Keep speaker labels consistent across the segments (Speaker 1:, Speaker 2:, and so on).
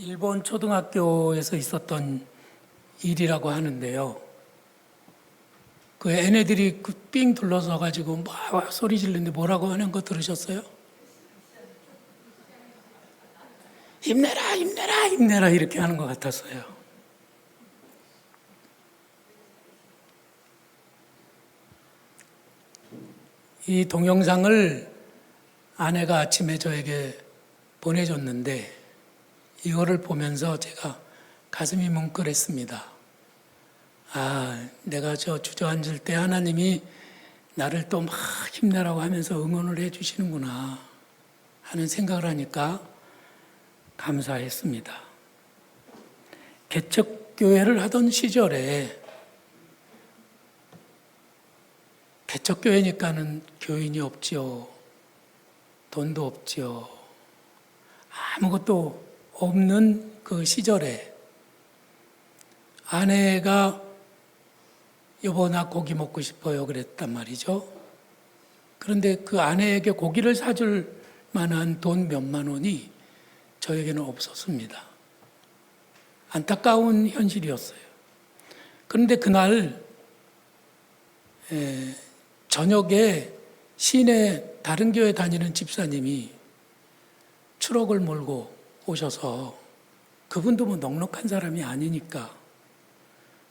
Speaker 1: 일본 초등학교에서 있었던 일이라고 하는데요. 그 애네들이 삥 둘러서 가지고 막 소리 지르는데 뭐라고 하는 거 들으셨어요? 힘내라, 힘내라, 힘내라 이렇게 하는 것 같았어요. 이 동영상을 아내가 아침에 저에게 보내줬는데 이거를 보면서 제가 가슴이 뭉클했습니다. 아, 내가 저 주저앉을 때 하나님이 나를 또 막 힘내라고 하면서 응원을 해 주시는구나 하는 생각을 하니까 감사했습니다. 개척교회를 하던 시절에 개척교회니까는 교인이 없지요. 돈도 없지요. 아무것도 없는 그 시절에 아내가 여보 나 고기 먹고 싶어요 그랬단 말이죠. 그런데 그 아내에게 고기를 사줄 만한 돈 몇만 원이 저에게는 없었습니다. 안타까운 현실이었어요. 그런데 그날 저녁에 시내 다른 교회 다니는 집사님이 트럭을 몰고 오셔서 그분도 뭐 넉넉한 사람이 아니니까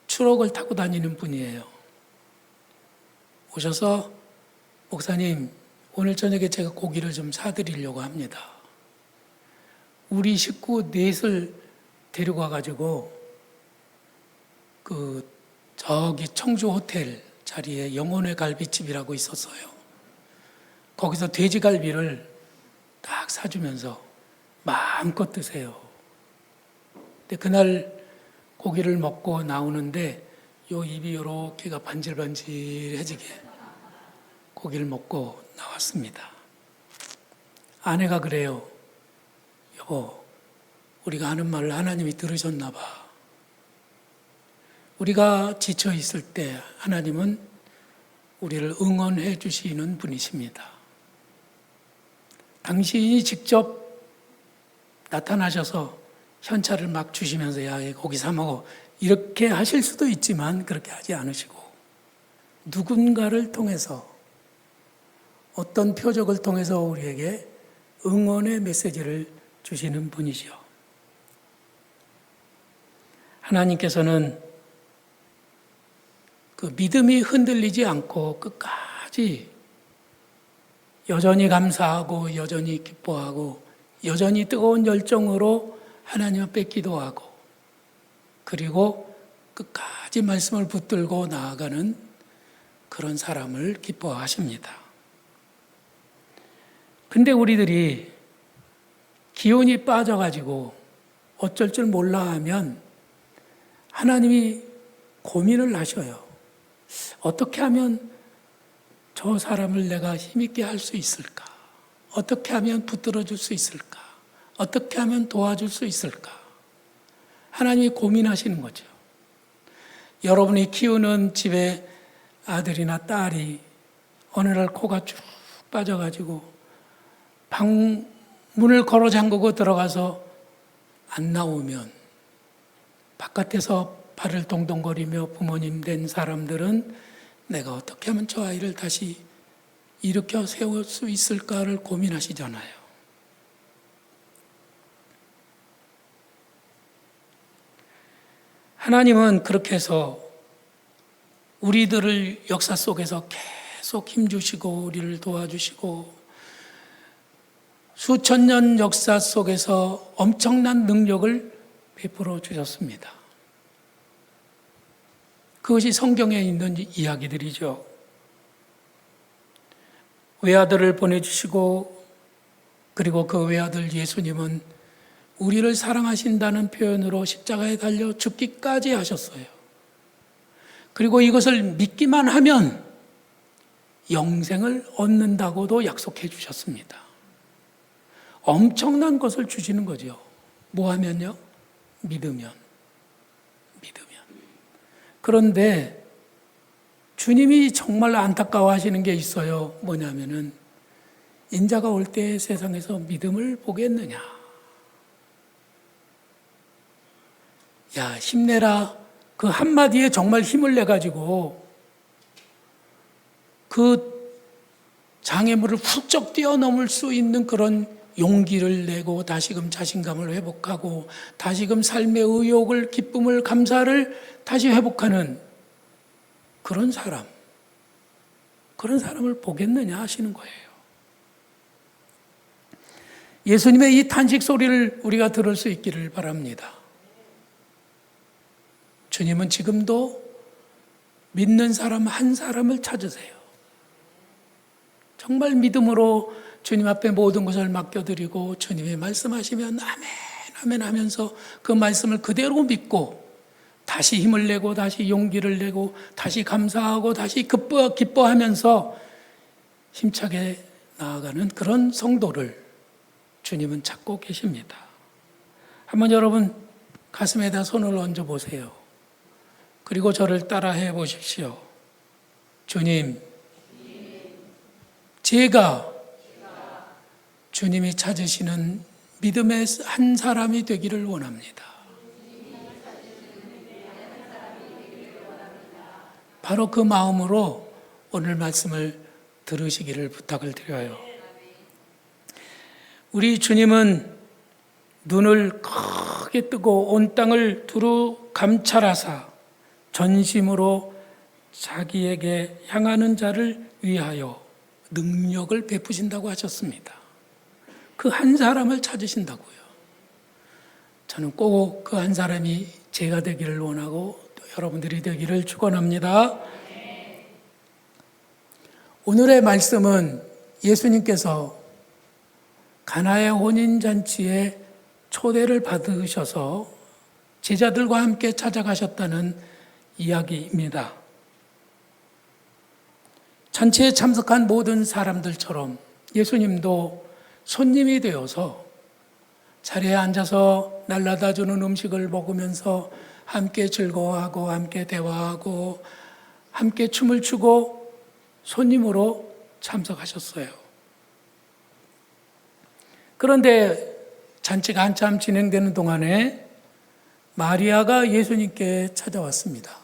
Speaker 1: 트럭을 타고 다니는 분이에요. 오셔서 목사님 오늘 저녁에 제가 고기를 좀 사드리려고 합니다. 우리 식구 넷을 데리고 와가지고 저기 청주 호텔 자리에 영혼의 갈비집이라고 있었어요. 거기서 돼지갈비를 딱 사주면서 마음껏 드세요. 근데 그날 고기를 먹고 나오는데 요 입이 요렇게가 반질반질해지게 고기를 먹고 나왔습니다. 아내가 그래요. 여보, 우리가 하는 말을 하나님이 들으셨나 봐. 우리가 지쳐 있을 때 하나님은 우리를 응원해 주시는 분이십니다. 당신이 직접 나타나셔서 현찰을 막 주시면서 야 고기 사 먹어 이렇게 하실 수도 있지만 그렇게 하지 않으시고 누군가를 통해서 어떤 표적을 통해서 우리에게 응원의 메시지를 주시는 분이시요. 하나님께서는 그 믿음이 흔들리지 않고 끝까지 여전히 감사하고 여전히 기뻐하고 여전히 뜨거운 열정으로 하나님 앞에 기도하고 그리고 끝까지 말씀을 붙들고 나아가는 그런 사람을 기뻐하십니다. 근데 우리들이 기운이 빠져가지고 어쩔 줄 몰라 하면 하나님이 고민을 하셔요. 어떻게 하면 저 사람을 내가 힘있게 할 수 있을까? 어떻게 하면 붙들어 줄 수 있을까? 어떻게 하면 도와줄 수 있을까? 하나님이 고민하시는 거죠. 여러분이 키우는 집에 아들이나 딸이 어느 날 코가 쭉 빠져가지고 방문을 걸어 잠그고 들어가서 안 나오면 바깥에서 발을 동동거리며 부모님 된 사람들은 내가 어떻게 하면 저 아이를 다시 일으켜 세울 수 있을까를 고민하시잖아요. 하나님은 그렇게 해서 우리들을 역사 속에서 계속 힘주시고 우리를 도와주시고 수천 년 역사 속에서 엄청난 능력을 베풀어 주셨습니다. 그것이 성경에 있는 이야기들이죠. 외아들을 보내주시고 그리고 그 외아들 예수님은 우리를 사랑하신다는 표현으로 십자가에 달려 죽기까지 하셨어요. 그리고 이것을 믿기만 하면 영생을 얻는다고도 약속해 주셨습니다. 엄청난 것을 주시는 거죠. 뭐 하면요? 믿으면. 그런데 주님이 정말 안타까워하시는 게 있어요. 뭐냐면은 인자가 올 때 세상에서 믿음을 보겠느냐. 야, 힘내라. 그 한마디에 정말 힘을 내가지고 그 장애물을 훌쩍 뛰어넘을 수 있는 그런 용기를 내고 다시금 자신감을 회복하고 다시금 삶의 의욕을, 기쁨을, 감사를 다시 회복하는 그런 사람을 보겠느냐 하시는 거예요. 예수님의 이 탄식 소리를 우리가 들을 수 있기를 바랍니다. 주님은 지금도 믿는 사람 한 사람을 찾으세요. 정말 믿음으로 주님 앞에 모든 것을 맡겨드리고 주님이 말씀하시면 아멘, 아멘 하면서 그 말씀을 그대로 믿고 다시 힘을 내고 다시 용기를 내고 다시 감사하고 다시 기뻐하면서 힘차게 나아가는 그런 성도를 주님은 찾고 계십니다. 한번 여러분 가슴에다 손을 얹어 보세요. 그리고 저를 따라해 보십시오. 주님, 제가 주님이 찾으시는 믿음의 한 사람이 되기를 원합니다. 바로 그 마음으로 오늘 말씀을 들으시기를 부탁을 드려요. 우리 주님은 눈을 크게 뜨고 온 땅을 두루 감찰하사 전심으로 자기에게 향하는 자를 위하여 능력을 베푸신다고 하셨습니다. 그 한 사람을 찾으신다고요. 저는 꼭 그 한 사람이 제가 되기를 원하고 또 여러분들이 되기를 축원합니다. 오늘의 말씀은 예수님께서 가나의 혼인잔치에 초대를 받으셔서 제자들과 함께 찾아가셨다는 이야기입니다. 잔치에 참석한 모든 사람들처럼 예수님도 손님이 되어서 자리에 앉아서 날라다 주는 음식을 먹으면서 함께 즐거워하고 함께 대화하고 함께 춤을 추고 손님으로 참석하셨어요. 그런데 잔치가 한참 진행되는 동안에 마리아가 예수님께 찾아왔습니다.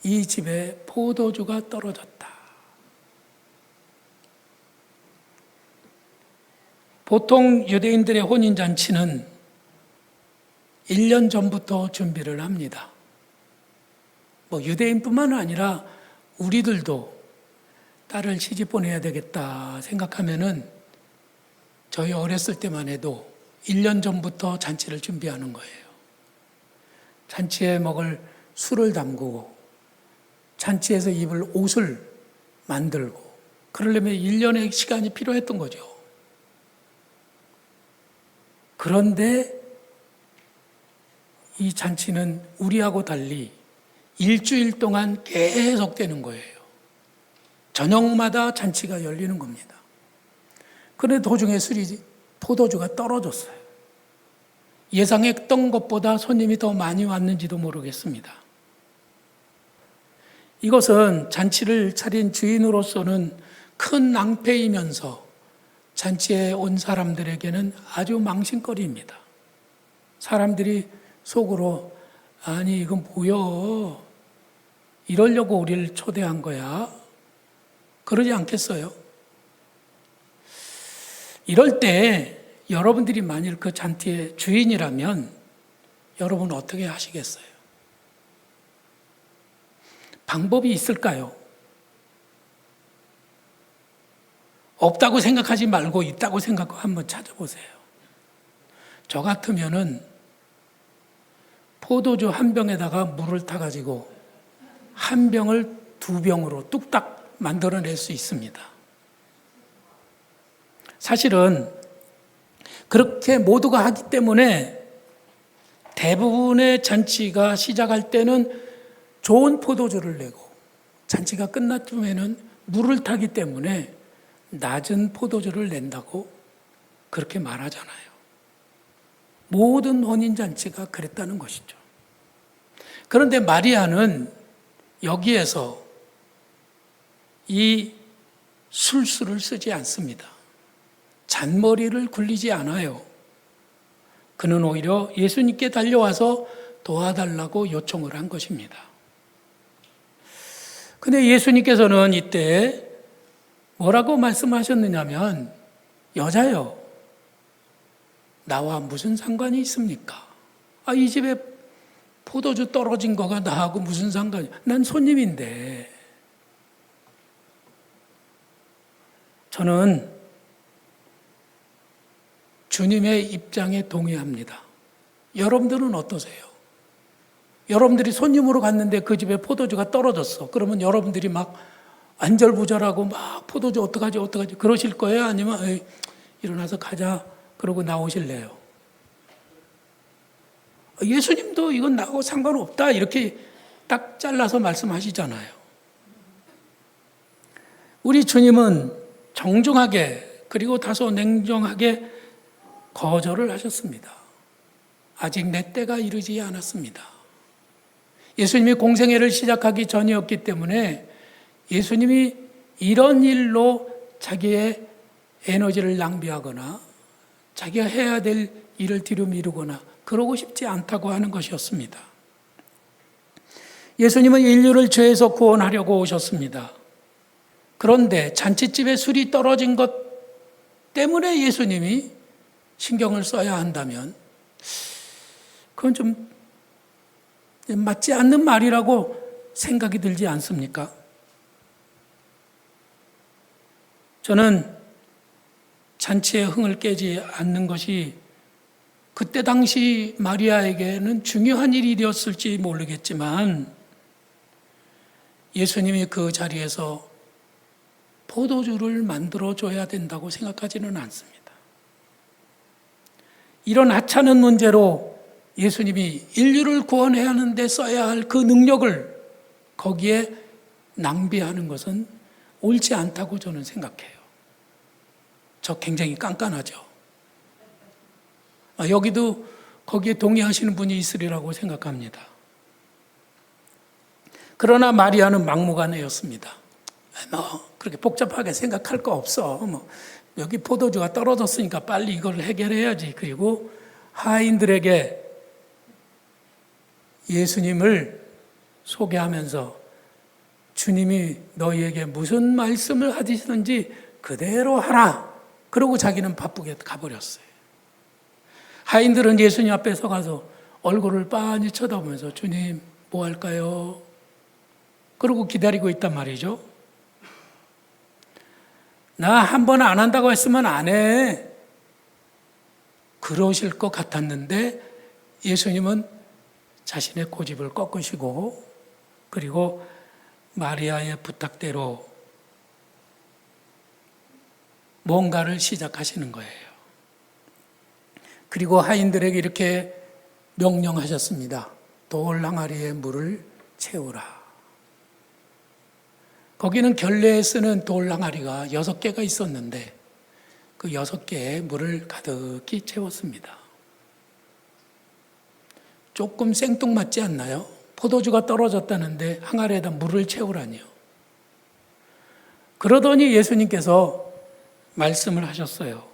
Speaker 1: 이 집에 포도주가 떨어졌다. 보통 유대인들의 혼인잔치는 1년 전부터 준비를 합니다. 유대인뿐만 아니라 우리들도 딸을 시집 보내야 되겠다 생각하면은 저희 어렸을 때만 해도 1년 전부터 잔치를 준비하는 거예요. 잔치에 먹을 술을 담그고 잔치에서 입을 옷을 만들고 그러려면 1년의 시간이 필요했던 거죠. 그런데 이 잔치는 우리하고 달리 일주일 동안 계속되는 거예요. 저녁마다 잔치가 열리는 겁니다. 그런데 도중에 포도주가 떨어졌어요. 예상했던 것보다 손님이 더 많이 왔는지도 모르겠습니다. 이것은 잔치를 차린 주인으로서는 큰 낭패이면서 잔치에 온 사람들에게는 아주 망신거리입니다. 사람들이 속으로 아니 이건 뭐여? 이러려고 우리를 초대한 거야? 그러지 않겠어요? 이럴 때 여러분들이 만일 그 잔치의 주인이라면 여러분 어떻게 하시겠어요? 방법이 있을까요? 없다고 생각하지 말고 있다고 생각하고 한번 찾아보세요. 저 같으면은 포도주 한 병에다가 물을 타가지고 한 병을 두 병으로 뚝딱 만들어낼 수 있습니다. 사실은 그렇게 모두가 하기 때문에 대부분의 잔치가 시작할 때는 좋은 포도주를 내고 잔치가 끝났으면 물을 타기 때문에 낮은 포도주를 낸다고 그렇게 말하잖아요. 모든 혼인잔치가 그랬다는 것이죠. 그런데 마리아는 여기에서 이 술수를 쓰지 않습니다. 잔머리를 굴리지 않아요. 그는 오히려 예수님께 달려와서 도와달라고 요청을 한 것입니다. 근데 예수님께서는 이때 뭐라고 말씀하셨느냐면, 여자요, 나와 무슨 상관이 있습니까? 이 집에 포도주 떨어진 거가 나하고 무슨 상관이? 난 손님인데. 저는 주님의 입장에 동의합니다. 여러분들은 어떠세요? 여러분들이 손님으로 갔는데 그 집에 포도주가 떨어졌어. 그러면 여러분들이 막 안절부절하고 막 포도주 어떡하지 그러실 거예요? 아니면 일어나서 가자 그러고 나오실래요? 예수님도 이건 나하고 상관없다 이렇게 딱 잘라서 말씀하시잖아요. 우리 주님은 정중하게 그리고 다소 냉정하게 거절을 하셨습니다. 아직 내 때가 이르지 않았습니다. 예수님이 공생애를 시작하기 전이었기 때문에 예수님이 이런 일로 자기의 에너지를 낭비하거나 자기가 해야 될 일을 뒤로 미루거나 그러고 싶지 않다고 하는 것이었습니다. 예수님은 인류를 죄에서 구원하려고 오셨습니다. 그런데 잔치집에 술이 떨어진 것 때문에 예수님이 신경을 써야 한다면 그건 좀 맞지 않는 말이라고 생각이 들지 않습니까? 저는 잔치의 흥을 깨지 않는 것이 그때 당시 마리아에게는 중요한 일이었을지 모르겠지만 예수님이 그 자리에서 포도주를 만들어줘야 된다고 생각하지는 않습니다. 이런 하찮은 문제로 예수님이 인류를 구원해야 하는데 써야 할 그 능력을 거기에 낭비하는 것은 옳지 않다고 저는 생각해요. 저 굉장히 깐깐하죠. 여기도 거기에 동의하시는 분이 있으리라고 생각합니다. 그러나 마리아는 막무가내였습니다. 그렇게 복잡하게 생각할 거 없어. 여기 포도주가 떨어졌으니까 빨리 이걸 해결해야지. 그리고 하인들에게 예수님을 소개하면서 주님이 너희에게 무슨 말씀을 하시는지 그대로 하라. 그러고 자기는 바쁘게 가버렸어요. 하인들은 예수님 앞에 서가서 얼굴을 빤히 쳐다보면서 주님 뭐 할까요? 그러고 기다리고 있단 말이죠. 나 한 번 안 한다고 했으면 안 해. 그러실 것 같았는데 예수님은 자신의 고집을 꺾으시고 그리고 마리아의 부탁대로 뭔가를 시작하시는 거예요. 그리고 하인들에게 이렇게 명령하셨습니다. 돌 항아리에 물을 채우라. 거기는 결례에 쓰는 돌 항아리가 6개가 있었는데 그 6개에 물을 가득히 채웠습니다. 조금 생뚱맞지 않나요? 포도주가 떨어졌다는데 항아리에다 물을 채우라니요. 그러더니 예수님께서 말씀을 하셨어요.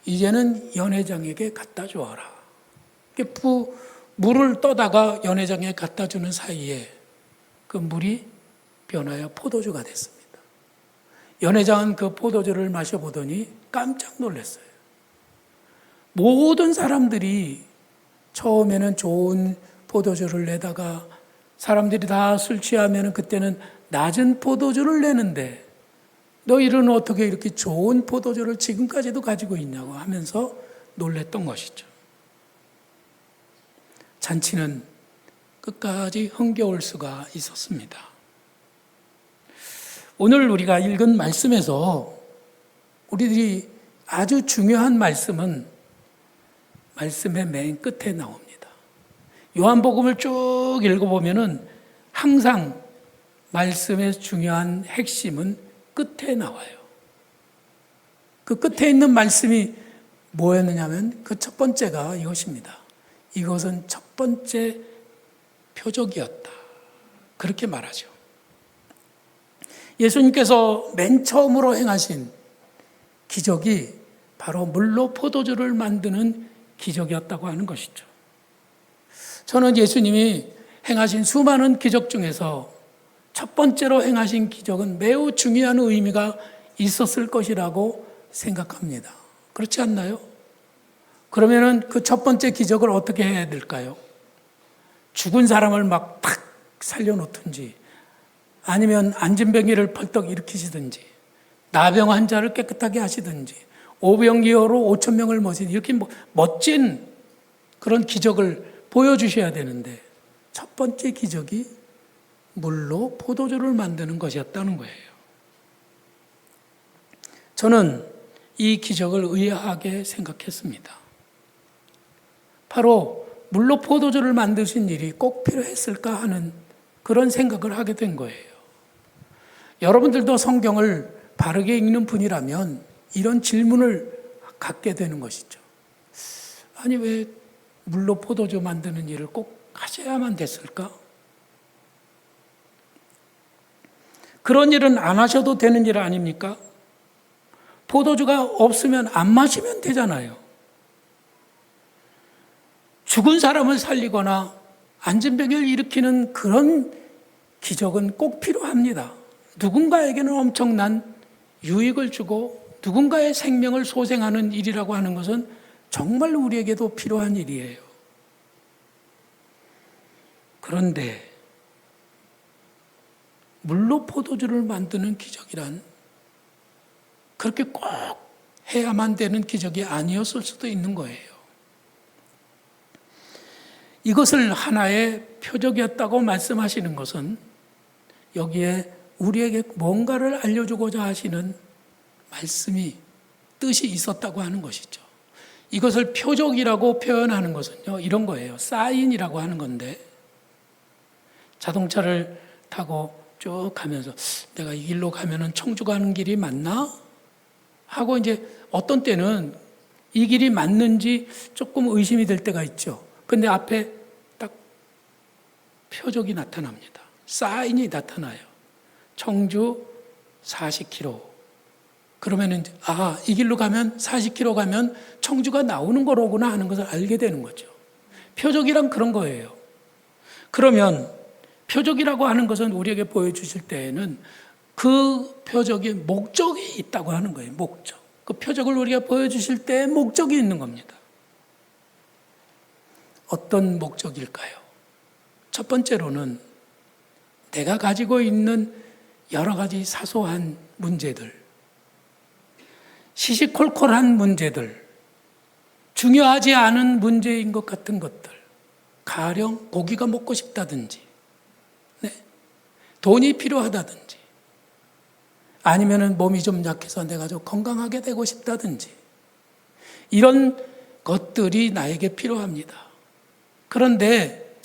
Speaker 1: 이제는 연회장에게 갖다 주어라. 물을 떠다가 연회장에 갖다 주는 사이에 그 물이 변하여 포도주가 됐습니다. 연회장은 그 포도주를 마셔보더니 깜짝 놀랐어요. 모든 사람들이 처음에는 좋은 포도주를 내다가 사람들이 다 술 취하면 그때는 낮은 포도주를 내는데 너희는 어떻게 이렇게 좋은 포도주를 지금까지도 가지고 있냐고 하면서 놀랬던 것이죠. 잔치는 끝까지 흥겨울 수가 있었습니다. 오늘 우리가 읽은 말씀에서 우리들이 아주 중요한 말씀은 말씀의 맨 끝에 나옵니다. 요한복음을 쭉 읽어보면은 항상 말씀의 중요한 핵심은 끝에 나와요. 그 끝에 있는 말씀이 뭐였느냐면 그 첫 번째가 이것입니다. 이것은 첫 번째 표적이었다. 그렇게 말하죠. 예수님께서 맨 처음으로 행하신 기적이 바로 물로 포도주를 만드는 기적이었다고 하는 것이죠. 저는 예수님이 행하신 수많은 기적 중에서 첫 번째로 행하신 기적은 매우 중요한 의미가 있었을 것이라고 생각합니다. 그렇지 않나요? 그러면은 그 첫 번째 기적을 어떻게 해야 될까요? 죽은 사람을 막 탁 살려놓든지, 아니면 안진뱅이를 벌떡 일으키시든지, 나병 환자를 깨끗하게 하시든지, 오병이어로 5천 명을 모시든지, 이렇게 멋진 그런 기적을 보여주셔야 되는데, 첫 번째 기적이 물로 포도주를 만드는 것이었다는 거예요. 저는 이 기적을 의아하게 생각했습니다. 바로 물로 포도주를 만드신 일이 꼭 필요했을까 하는 그런 생각을 하게 된 거예요. 여러분들도 성경을 바르게 읽는 분이라면 이런 질문을 갖게 되는 것이죠. 아니, 왜 물로 포도주 만드는 일을 꼭 하셔야만 됐을까? 그런 일은 안 하셔도 되는 일 아닙니까? 포도주가 없으면 안 마시면 되잖아요. 죽은 사람을 살리거나 안진병을 일으키는 그런 기적은 꼭 필요합니다. 누군가에게는 엄청난 유익을 주고 누군가의 생명을 소생하는 일이라고 하는 것은 정말 우리에게도 필요한 일이에요. 그런데 물로 포도주를 만드는 기적이란 그렇게 꼭 해야만 되는 기적이 아니었을 수도 있는 거예요. 이것을 하나의 표적이었다고 말씀하시는 것은 여기에 우리에게 뭔가를 알려주고자 하시는 말씀이, 뜻이 있었다고 하는 것이죠. 이것을 표적이라고 표현하는 것은요, 이런 거예요. 사인이라고 하는 건데, 자동차를 타고 쭉 가면서 내가 이 길로 가면은 청주 가는 길이 맞나? 하고 이제 어떤 때는 이 길이 맞는지 조금 의심이 될 때가 있죠. 근데 앞에 딱 표적이 나타납니다. 사인이 나타나요. 청주 40km. 그러면은 이 길로 가면 40km 가면 청주가 나오는 거로구나 하는 것을 알게 되는 거죠. 표적이란 그런 거예요. 그러면 표적이라고 하는 것은 우리에게 보여주실 때에는 그 표적의 목적이 있다고 하는 거예요. 목적. 그 표적을 우리가 보여주실 때 목적이 있는 겁니다. 어떤 목적일까요? 첫 번째로는 내가 가지고 있는 여러 가지 사소한 문제들, 시시콜콜한 문제들, 중요하지 않은 문제인 것 같은 것들, 가령 고기가 먹고 싶다든지, 돈이 필요하다든지, 아니면은 몸이 좀 약해서 내가 좀 건강하게 되고 싶다든지, 이런 것들이 나에게 필요합니다. 그런데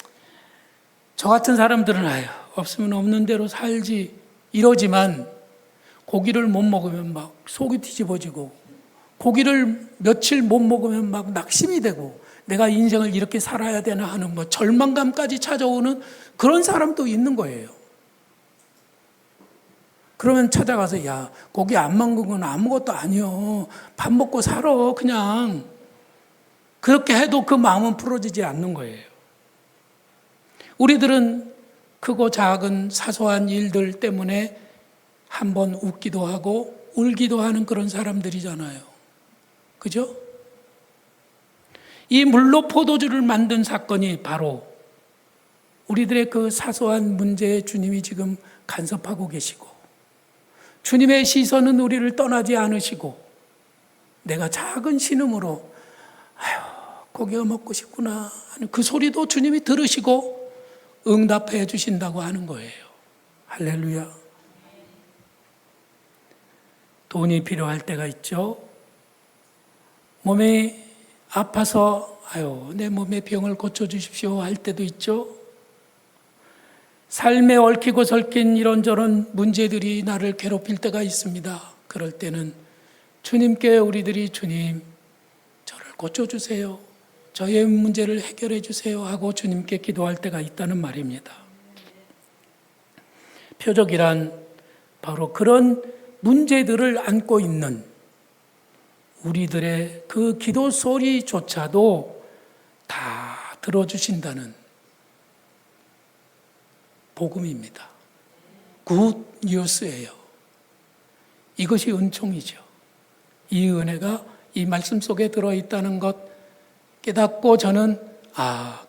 Speaker 1: 저 같은 사람들은 없으면 없는 대로 살지 이러지만 고기를 못 먹으면 막 속이 뒤집어지고, 고기를 며칠 못 먹으면 막 낙심이 되고, 내가 인생을 이렇게 살아야 되나 하는 절망감까지 찾아오는 그런 사람도 있는 거예요. 그러면 찾아가서 고기 안 먹는 건 아무것도 아니요. 밥 먹고 살아. 그냥 그렇게 해도 그 마음은 풀어지지 않는 거예요. 우리들은 크고 작은 사소한 일들 때문에 한번 웃기도 하고 울기도 하는 그런 사람들이잖아요. 그죠? 이 물로 포도주를 만든 사건이 바로 우리들의 그 사소한 문제에 주님이 지금 간섭하고 계시고, 주님의 시선은 우리를 떠나지 않으시고, 내가 작은 신음으로 고기가 먹고 싶구나 하는 그 소리도 주님이 들으시고 응답해 주신다고 하는 거예요. 할렐루야. 돈이 필요할 때가 있죠. 몸이 아파서 내 몸의 병을 고쳐주십시오 할 때도 있죠. 삶에 얽히고 설킨 이런저런 문제들이 나를 괴롭힐 때가 있습니다. 그럴 때는 주님께 우리들이 주님, 저를 고쳐주세요. 저의 문제를 해결해 주세요 하고 주님께 기도할 때가 있다는 말입니다. 표적이란 바로 그런 문제들을 안고 있는 우리들의 그 기도 소리조차도 다 들어주신다는 복음입니다. 굿 뉴스예요. 이것이 은총이죠. 이 은혜가 이 말씀 속에 들어있다는 것 깨닫고 저는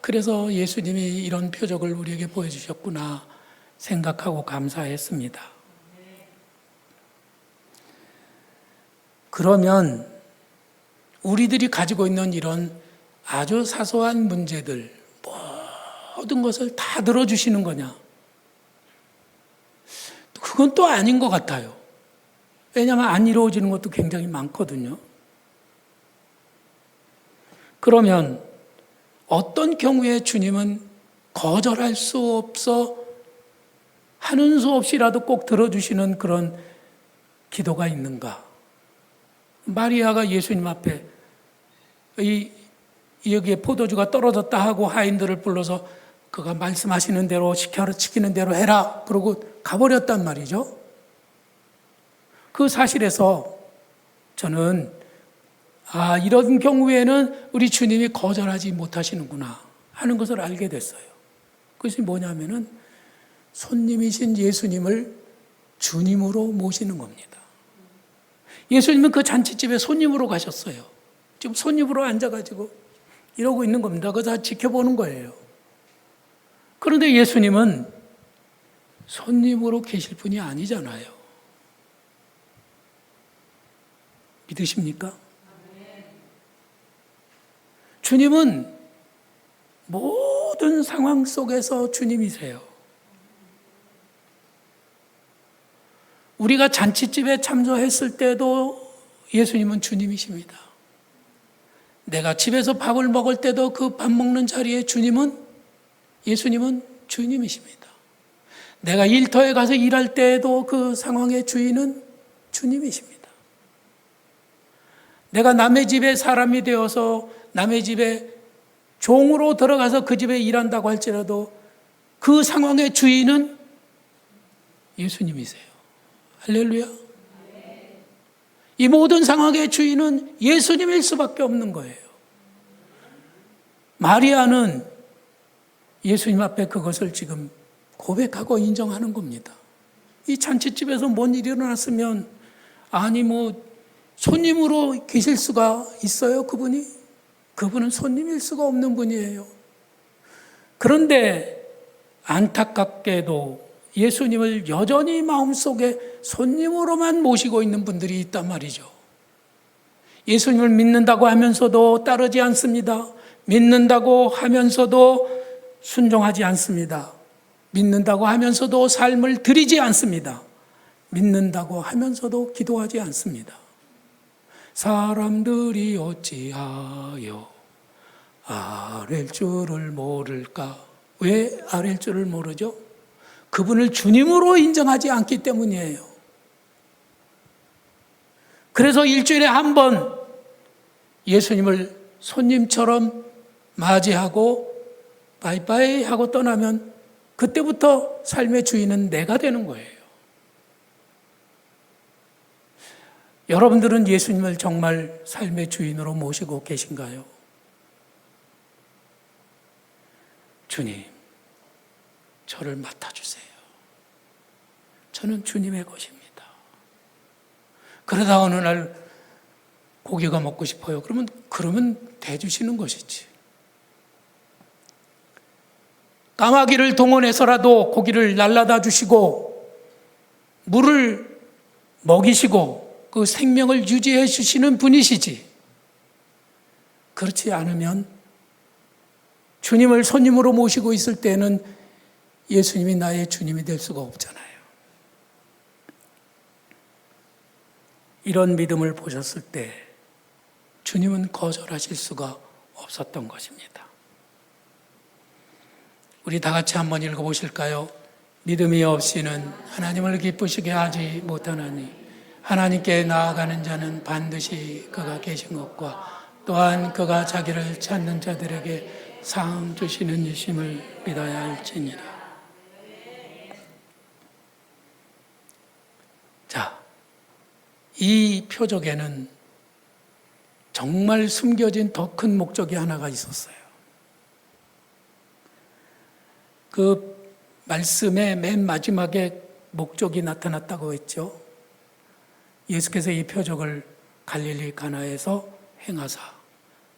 Speaker 1: 그래서 예수님이 이런 표적을 우리에게 보여주셨구나 생각하고 감사했습니다. 그러면 우리들이 가지고 있는 이런 아주 사소한 문제들 모든 것을 다 들어주시는 거냐? 그건 또 아닌 것 같아요. 왜냐하면 안 이루어지는 것도 굉장히 많거든요. 그러면 어떤 경우에 주님은 거절할 수 없어 하는 수 없이라도 꼭 들어주시는 그런 기도가 있는가? 마리아가 예수님 앞에 여기에 포도주가 떨어졌다 하고 하인들을 불러서 그가 말씀하시는 대로 시키는 대로 해라 그러고 가버렸단 말이죠. 그 사실에서 저는 이런 경우에는 우리 주님이 거절하지 못하시는구나 하는 것을 알게 됐어요. 그것이 뭐냐면은 손님이신 예수님을 주님으로 모시는 겁니다. 예수님은 그 잔치집에 손님으로 가셨어요. 지금 손님으로 앉아가지고 이러고 있는 겁니다. 그거 다 지켜보는 거예요. 그런데 예수님은 손님으로 계실 분이 아니잖아요. 믿으십니까? 주님은 모든 상황 속에서 주님이세요. 우리가 잔치집에 참석했을 때도 예수님은 주님이십니다. 내가 집에서 밥을 먹을 때도 그 밥 먹는 자리에 예수님은 주님이십니다. 내가 일터에 가서 일할 때에도 그 상황의 주인은 주님이십니다. 내가 남의 집에 사람이 되어서 남의 집에 종으로 들어가서 그 집에 일한다고 할지라도 그 상황의 주인은 예수님이세요. 할렐루야. 이 모든 상황의 주인은 예수님일 수밖에 없는 거예요. 마리아는 예수님 앞에 그것을 지금 고백하고 인정하는 겁니다. 이 잔치집에서 뭔 일이 일어났으면 손님으로 계실 수가 있어요, 그분이? 그분은 손님일 수가 없는 분이에요. 그런데 안타깝게도 예수님을 여전히 마음속에 손님으로만 모시고 있는 분들이 있단 말이죠. 예수님을 믿는다고 하면서도 따르지 않습니다. 믿는다고 하면서도 순종하지 않습니다. 믿는다고 하면서도 삶을 드리지 않습니다. 믿는다고 하면서도 기도하지 않습니다. 사람들이 어찌하여 아랠 줄을 모를까? 왜 아랠 줄을 모르죠? 그분을 주님으로 인정하지 않기 때문이에요. 그래서 일주일에 한 번 예수님을 손님처럼 맞이하고 바이바이 하고 떠나면 그때부터 삶의 주인은 내가 되는 거예요. 여러분들은 예수님을 정말 삶의 주인으로 모시고 계신가요? 주님, 저를 맡아주세요. 저는 주님의 것입니다. 그러다 어느 날 고기가 먹고 싶어요. 그러면 대주시는 것이지. 까마귀를 동원해서라도 고기를 날라다 주시고 물을 먹이시고 그 생명을 유지해 주시는 분이시지. 그렇지 않으면 주님을 손님으로 모시고 있을 때는 예수님이 나의 주님이 될 수가 없잖아요. 이런 믿음을 보셨을 때 주님은 거절하실 수가 없었던 것입니다. 우리 다 같이 한번 읽어보실까요? 믿음이 없이는 하나님을 기쁘시게 하지 못하나니 하나님께 나아가는 자는 반드시 그가 계신 것과 또한 그가 자기를 찾는 자들에게 상 주시는 이심을 믿어야 할지니라. 자, 이 표적에는 정말 숨겨진 더 큰 목적이 하나가 있었어요. 그 말씀의 맨 마지막에 목적이 나타났다고 했죠. 예수께서 이 표적을 갈릴리 가나에서 행하사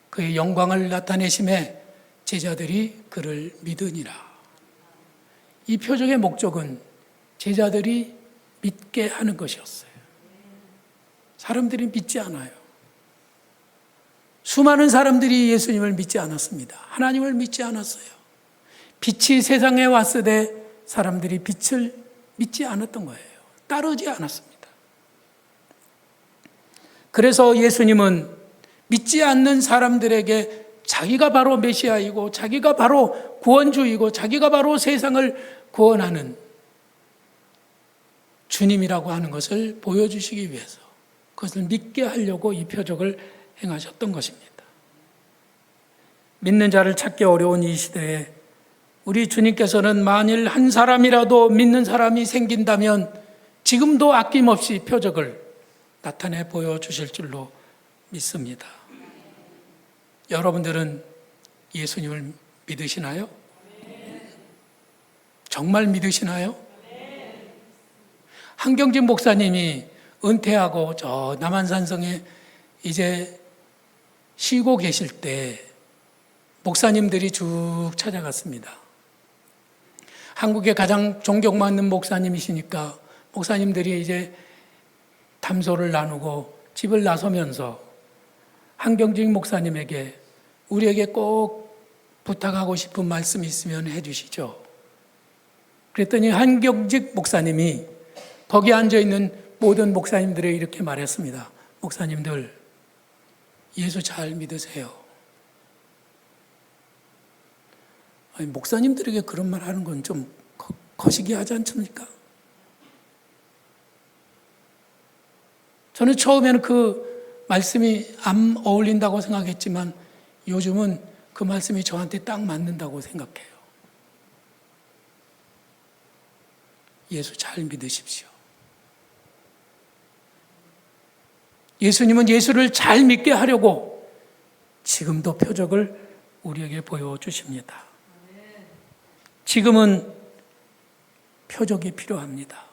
Speaker 1: 그의 영광을 나타내심에 제자들이 그를 믿으니라. 이 표적의 목적은 제자들이 믿게 하는 것이었어요. 사람들이 믿지 않아요. 수많은 사람들이 예수님을 믿지 않았습니다. 하나님을 믿지 않았어요. 빛이 세상에 왔을 때 사람들이 빛을 믿지 않았던 거예요. 따르지 않았습니다. 그래서 예수님은 믿지 않는 사람들에게 자기가 바로 메시아이고 자기가 바로 구원주이고 자기가 바로 세상을 구원하는 주님이라고 하는 것을 보여주시기 위해서 그것을 믿게 하려고 이 표적을 행하셨던 것입니다. 믿는 자를 찾기 어려운 이 시대에 우리 주님께서는 만일 한 사람이라도 믿는 사람이 생긴다면 지금도 아낌없이 표적을 나타내 보여주실 줄로 믿습니다. 여러분들은 예수님을 믿으시나요? 정말 믿으시나요? 한경진 목사님이 은퇴하고 저 남한산성에 이제 쉬고 계실 때 목사님들이 쭉 찾아갔습니다. 한국에 가장 존경받는 목사님이시니까 목사님들이 이제 담소를 나누고 집을 나서면서 한경직 목사님에게 우리에게 꼭 부탁하고 싶은 말씀이 있으면 해주시죠. 그랬더니 한경직 목사님이 거기 앉아있는 모든 목사님들에게 이렇게 말했습니다. 목사님들, 예수 잘 믿으세요. 아니, 목사님들에게 그런 말 하는 건 좀 거시기하지 않습니까? 저는 처음에는 그 말씀이 안 어울린다고 생각했지만 요즘은 그 말씀이 저한테 딱 맞는다고 생각해요. 예수 잘 믿으십시오. 예수님은 예수를 잘 믿게 하려고 지금도 표적을 우리에게 보여주십니다. 지금은 표적이 필요합니다.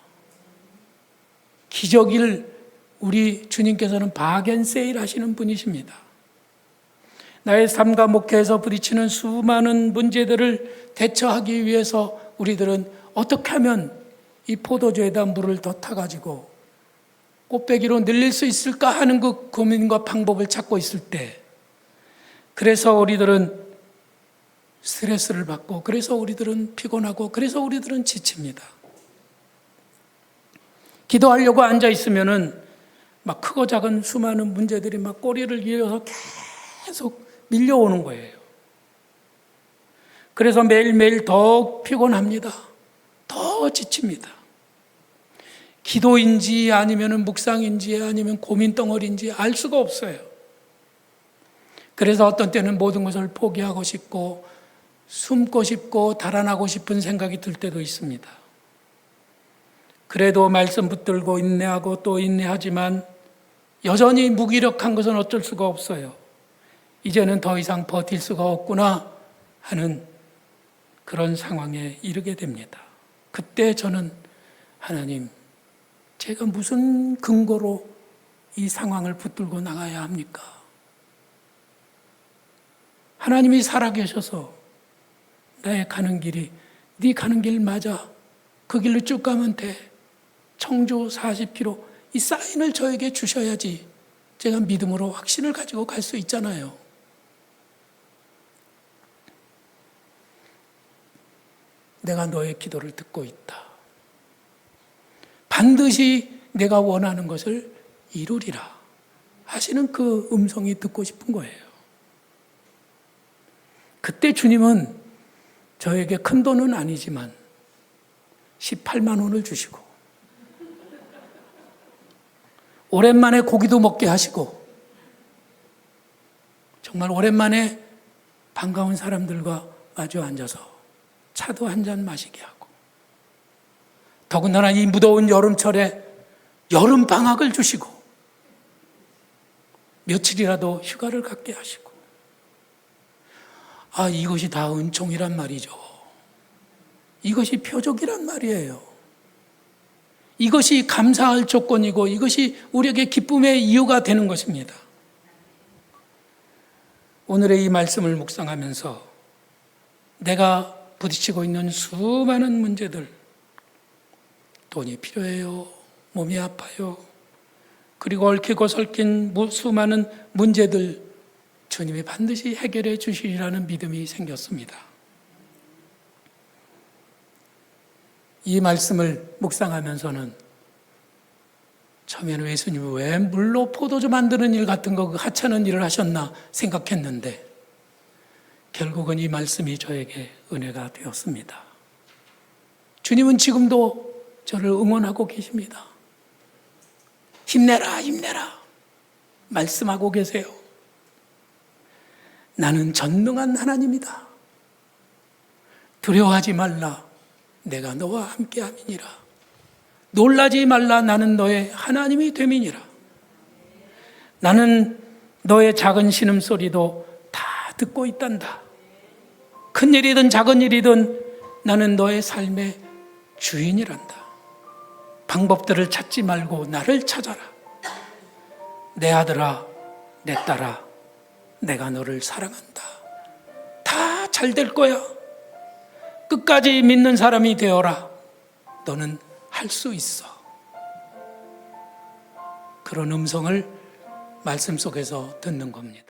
Speaker 1: 기적을 우리 주님께서는 바겐세일 하시는 분이십니다. 나의 삶과 목회에서 부딪히는 수많은 문제들을 대처하기 위해서 우리들은 어떻게 하면 이 포도주에다 물을 더 타가지고 꽃배기로 늘릴 수 있을까 하는 그 고민과 방법을 찾고 있을 때, 그래서 우리들은 스트레스를 받고, 그래서 우리들은 피곤하고, 그래서 우리들은 지칩니다. 기도하려고 앉아 있으면은 막 크고 작은 수많은 문제들이 막 꼬리를 이어서 계속 밀려오는 거예요. 그래서 매일매일 더 피곤합니다. 더 지칩니다. 기도인지 아니면 묵상인지 아니면 고민덩어리인지 알 수가 없어요. 그래서 어떤 때는 모든 것을 포기하고 싶고 숨고 싶고 달아나고 싶은 생각이 들 때도 있습니다. 그래도 말씀 붙들고 인내하고 또 인내하지만 여전히 무기력한 것은 어쩔 수가 없어요. 이제는 더 이상 버틸 수가 없구나 하는 그런 상황에 이르게 됩니다. 그때 저는 하나님, 제가 무슨 근거로 이 상황을 붙들고 나가야 합니까? 하나님이 살아계셔서 나의 가는 길이 네 가는 길 맞아. 그 길로 쭉 가면 돼. 청주 40km 이 사인을 저에게 주셔야지 제가 믿음으로 확신을 가지고 갈 수 있잖아요. 내가 너의 기도를 듣고 있다. 반드시 내가 원하는 것을 이루리라 하시는 그 음성이 듣고 싶은 거예요. 그때 주님은 저에게 큰 돈은 아니지만 18만 원을 주시고 오랜만에 고기도 먹게 하시고 정말 오랜만에 반가운 사람들과 마주 앉아서 차도 한 잔 마시게 하고 더군다나 이 무더운 여름철에 여름 방학을 주시고 며칠이라도 휴가를 갖게 하시고 이것이 다 은총이란 말이죠. 이것이 표적이란 말이에요. 이것이 감사할 조건이고 이것이 우리에게 기쁨의 이유가 되는 것입니다. 오늘의 이 말씀을 묵상하면서 내가 부딪히고 있는 수많은 문제들, 돈이 필요해요. 몸이 아파요. 그리고 얽히고 설킨 수많은 문제들 주님이 반드시 해결해 주시리라는 믿음이 생겼습니다. 이 말씀을 묵상하면서는 처음에는 예수님이 왜 물로 포도주 만드는 일 같은 거 하찮은 일을 하셨나 생각했는데 결국은 이 말씀이 저에게 은혜가 되었습니다. 주님은 지금도 저를 응원하고 계십니다. 힘내라, 힘내라. 말씀하고 계세요. 나는 전능한 하나님이다. 두려워하지 말라. 내가 너와 함께함이니라. 놀라지 말라. 나는 너의 하나님이 됨이니라. 나는 너의 작은 신음소리도 다 듣고 있단다. 큰 일이든 작은 일이든 나는 너의 삶의 주인이란다. 방법들을 찾지 말고 나를 찾아라. 내 아들아, 내 딸아, 내가 너를 사랑한다. 다 잘 될 거야. 끝까지 믿는 사람이 되어라. 너는 할 수 있어. 그런 음성을 말씀 속에서 듣는 겁니다.